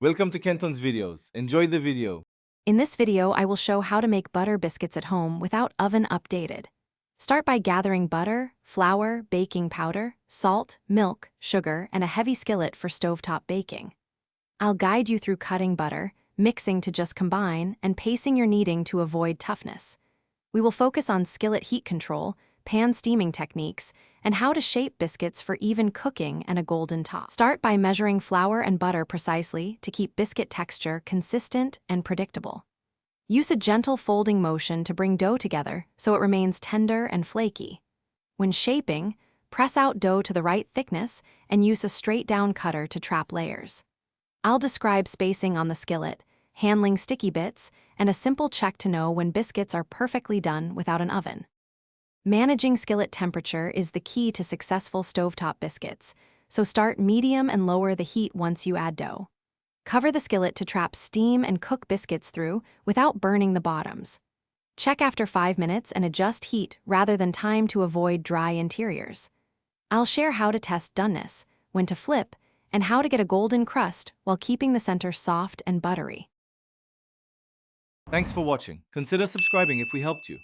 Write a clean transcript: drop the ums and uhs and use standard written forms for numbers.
Welcome to Kenton's videos. Enjoy the video. In this video, I will show how to make butter biscuits at home without oven updated. Start by gathering butter, flour, baking powder, salt, milk, sugar, and a heavy skillet for stovetop baking. I'll guide you through cutting butter, mixing to just combine, and pacing your kneading to avoid toughness. We will focus on skillet heat control, pan steaming techniques, and how to shape biscuits for even cooking and a golden top. Start by measuring flour and butter precisely to keep biscuit texture consistent and predictable. Use a gentle folding motion to bring dough together so it remains tender and flaky. When shaping, press out dough to the right thickness and use a straight-down cutter to trap layers. I'll describe spacing on the skillet, handling sticky bits, and a simple check to know when biscuits are perfectly done without an oven. Managing skillet temperature is the key to successful stovetop biscuits, so start medium and lower the heat once you add dough. Cover the skillet to trap steam and cook biscuits through without burning the bottoms. Check after 5 minutes and adjust heat rather than time to avoid dry interiors. I'll share how to test doneness, when to flip, and how to get a golden crust while keeping the center soft and buttery. Thanks for watching. Consider subscribing if we helped you.